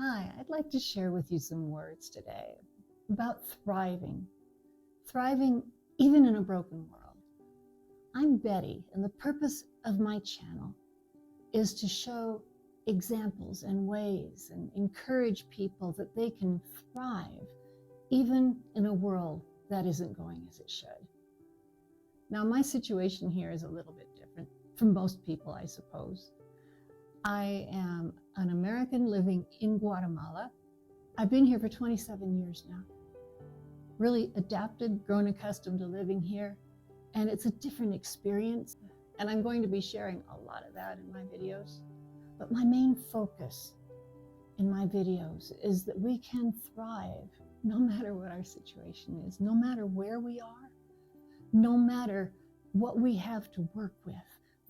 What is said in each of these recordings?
Hi, I'd like to share with you some words today about thriving. Thriving even in a broken world. I'm Betty, and the purpose of my channel is to show examples and ways and encourage people that they can thrive even in a world that isn't going as it should. Now, my situation here is a little bit different from most people, I suppose. I am an American living in Guatemala. I've been here for 27 years now. Really adapted, grown accustomed to living here, and it's a different experience. And I'm going to be sharing a lot of that in my videos. But my main focus in my videos is that we can thrive no matter what our situation is, no matter where we are, no matter what we have to work with,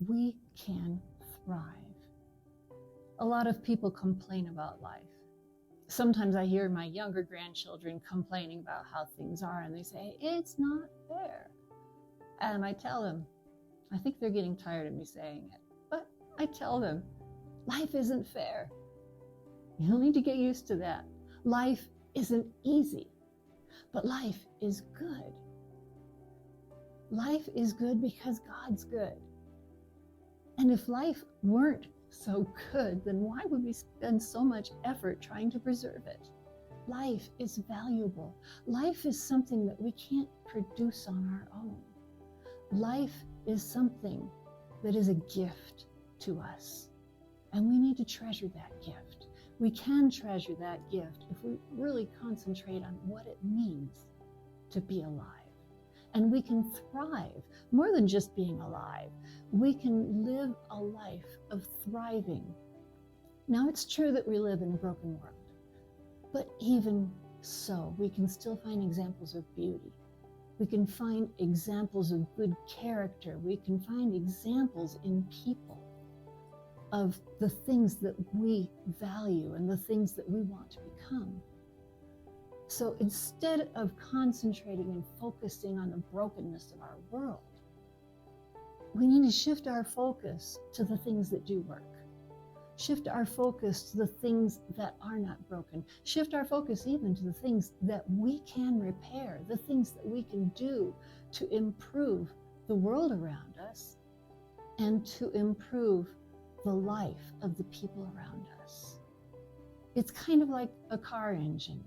we can thrive. A lot of people complain about life. Sometimes I hear my younger grandchildren complaining about how things are, and they say, it's not fair. And I tell them, I think they're getting tired of me saying it, but I tell them, life isn't fair. You'll need to get used to that. Life isn't easy, but life is good. Life is good because God's good. And if life weren't so good, then why would we spend so much effort trying to preserve it? Life is valuable. Life is something that we can't produce on our own. Life is something that is a gift to us, and we need to treasure that gift. We can treasure that gift if we really concentrate on what it means to be alive. And we can thrive more than just being alive. We can live a life of thriving. Now, it's true that we live in a broken world, but even so, we can still find examples of beauty. We can find examples of good character. We can find examples in people of the things that we value and the things that we want to become. So instead of concentrating and focusing on the brokenness of our world, we need to shift our focus to the things that do work. Shift our focus to the things that are not broken. Shift our focus even to the things that we can repair, the things that we can do to improve the world around us and to improve the life of the people around us. It's kind of like a car engine.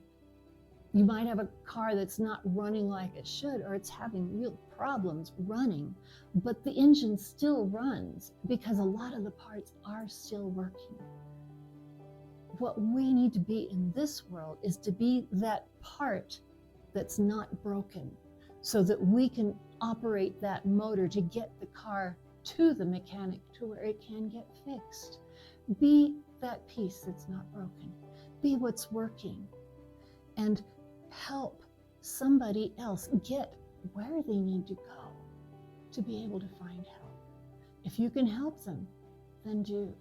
You might have a car that's not running like it should, or it's having real problems running, but the engine still runs because a lot of the parts are still working. What we need to be in this world is to be that part that's not broken, so that we can operate that motor to get the car to the mechanic to where it can get fixed. Be that piece that's not broken. Be what's working. And help somebody else get where they need to go to be able to find help. If you can help them, then do.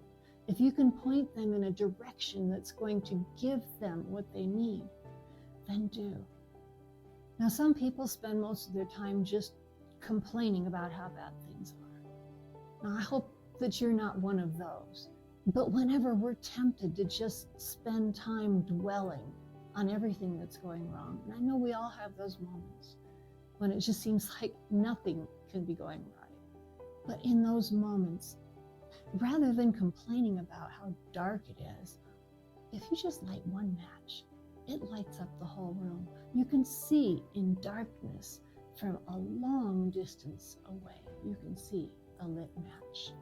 If you can point them in a direction that's going to give them what they need, then do. Now, some people spend most of their time just complaining about how bad things are. Now, I hope that you're not one of those. But whenever we're tempted to just spend time dwelling on everything that's going wrong, and I know we all have those moments when it just seems like nothing can be going right. But in those moments, rather than complaining about how dark it is, if you just light one match, it lights up the whole room. You can see in darkness from a long distance away. You can see a lit match.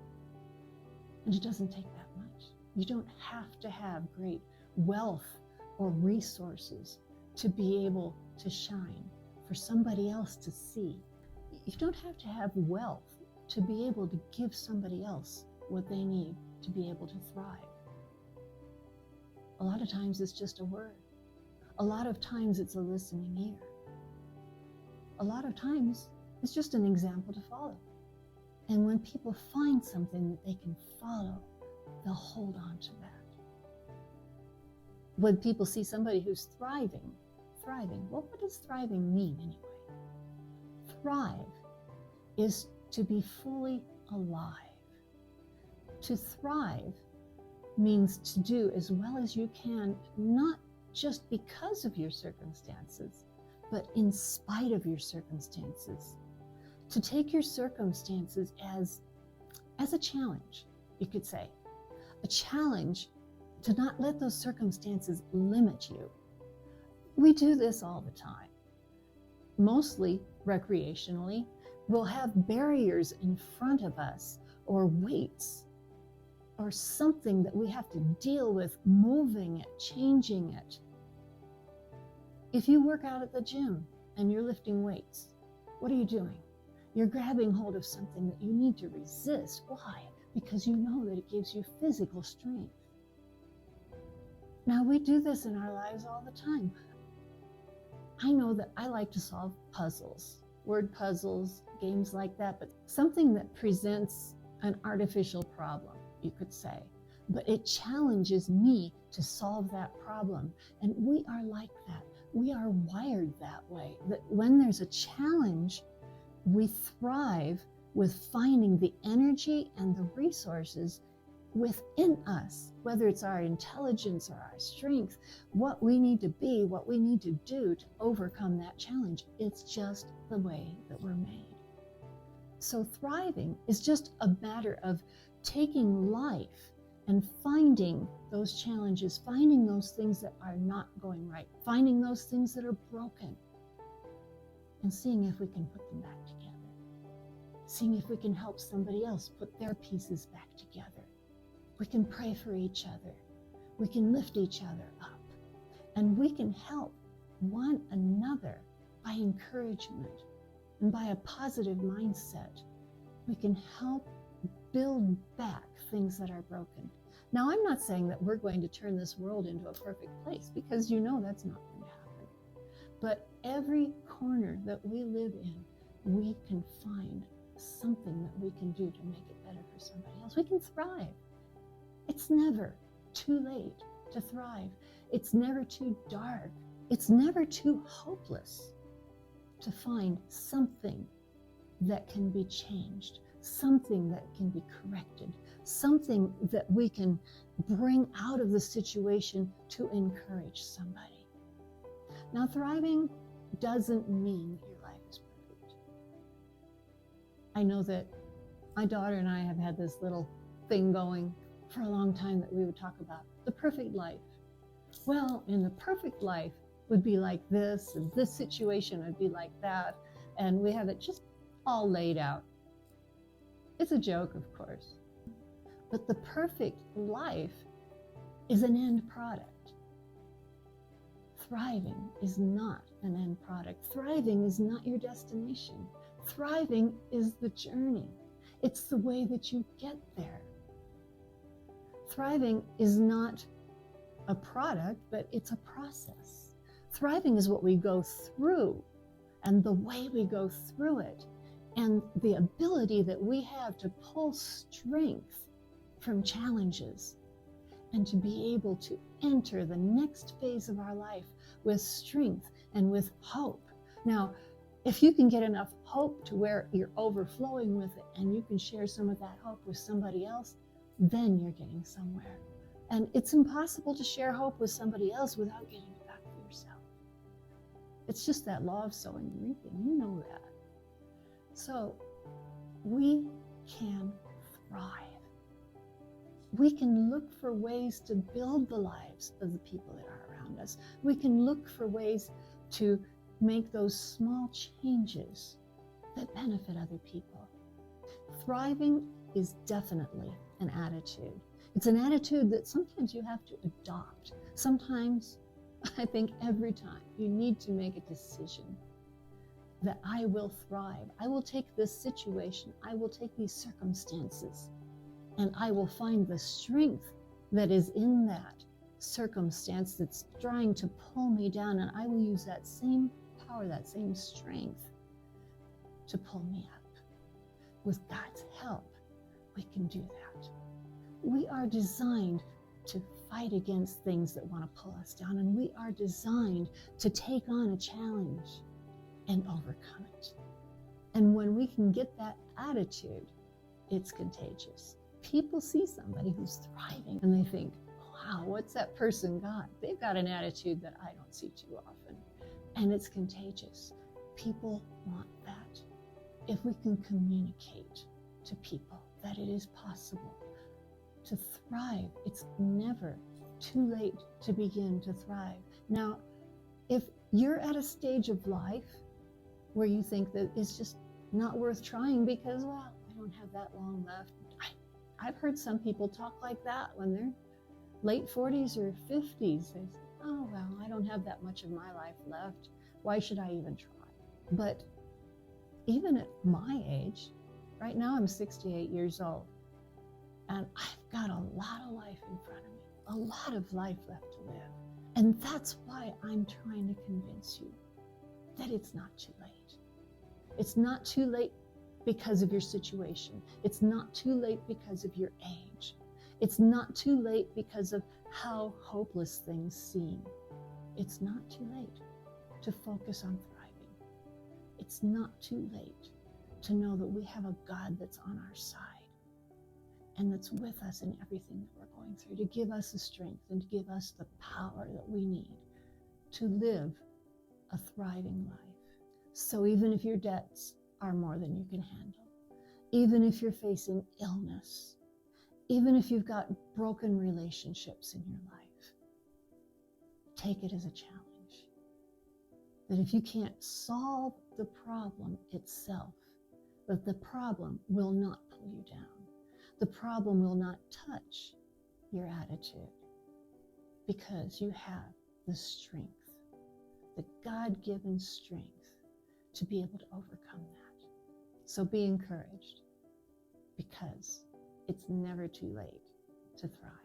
And it doesn't take that much. You don't have to have great wealth or resources to be able to shine for somebody else to see. You don't have to have wealth to be able to give somebody else what they need to be able to thrive. A lot of times it's just a word. A lot of times it's a listening ear. A lot of times it's just an example to follow. And when people find something that they can follow, they'll hold on to that. When people see somebody who's thriving, well, what does thriving mean anyway? Thrive is to be fully alive. To thrive means to do as well as you can, not just because of your circumstances, but in spite of your circumstances. To take your circumstances as a challenge, you could say. A challenge to not let those circumstances limit you. We do this all the time. Mostly recreationally, we'll have barriers in front of us or weights or something that we have to deal with, moving it, changing it. If you work out at the gym and you're lifting weights, what are you doing? You're grabbing hold of something that you need to resist. Why? Because you know that it gives you physical strength. Now, we do this in our lives all the time. I know that I like to solve puzzles, word puzzles, games like that, but something that presents an artificial problem, you could say. But it challenges me to solve that problem. And we are like that. We are wired that way, that when there's a challenge, we thrive with finding the energy and the resources within us, whether it's our intelligence or our strength, what we need to be, what we need to do to overcome that challenge. It's just the way that we're made. So thriving is just a matter of taking life and finding those challenges, finding those things that are not going right, finding those things that are broken, and seeing if we can put them back together, seeing if we can help somebody else put their pieces back together. We can pray for each other. We can lift each other up. And we can help one another by encouragement and by a positive mindset. We can help build back things that are broken. Now, I'm not saying that we're going to turn this world into a perfect place, because you know that's not going to happen. But every corner that we live in, we can find something that we can do to make it better for somebody else. We can thrive. It's never too late to thrive. It's never too dark. It's never too hopeless to find something that can be changed, something that can be corrected, something that we can bring out of the situation to encourage somebody. Now, thriving doesn't mean that your life is perfect. I know that my daughter and I have had this little thing going for a long time that we would talk about the perfect life. Well, in the perfect life would be like this, and this situation would be like that, and we have it just all laid out. It's a joke, of course, but the perfect life is an end product. Thriving is not an end product. Thriving is not your destination. Thriving is the journey. It's the way that you get there. Thriving is not a product, but it's a process. Thriving is what we go through, and the way we go through it, and the ability that we have to pull strength from challenges and to be able to enter the next phase of our life with strength and with hope. Now, if you can get enough hope to where you're overflowing with it and you can share some of that hope with somebody else, then you're getting somewhere. And it's impossible to share hope with somebody else without getting it back for yourself. It's just that law of sowing and reaping. You know that. So we can thrive. We can look for ways to build the lives of the people that are around us. We can look for ways to make those small changes that benefit other people. Thriving is definitely an attitude. It's an attitude that sometimes you have to adopt. Sometimes, I think every time, you need to make a decision that I will thrive. I will take this situation. I will take these circumstances, and I will find the strength that is in that circumstance that's trying to pull me down, and I will use that same power, that same strength to pull me up. With God's help, we can do that. We are designed to fight against things that want to pull us down, and we are designed to take on a challenge and overcome it. And when we can get that attitude, it's contagious. People see somebody who's thriving and they think, wow, what's that person got? They've got an attitude that I don't see too often. And it's contagious. People want that. If we can communicate to people that it is possible to thrive, it's never too late to begin to thrive. Now, if you're at a stage of life where you think that it's just not worth trying because, well, I don't have that long left. I've heard some people talk like that when they're late 40s or 50s. They say, oh, well, I don't have that much of my life left. Why should I even try? But even at my age, right now I'm 68 years old, and I've got a lot of life in front of me, a lot of life left to live. And that's why I'm trying to convince you that it's not too late. It's not too late because of your situation. It's not too late because of your age. It's not too late because of how hopeless things seem. It's not too late to focus on thriving. It's not too late to know that we have a God that's on our side and that's with us in everything that we're going through, to give us the strength and to give us the power that we need to live a thriving life. So even if your debts are more than you can handle, even if you're facing illness, even if you've got broken relationships in your life, take it as a challenge. That if you can't solve the problem itself, that the problem will not pull you down. The problem will not touch your attitude because you have the strength, the God-given strength to be able to overcome that. So be encouraged, because it's never too late to thrive.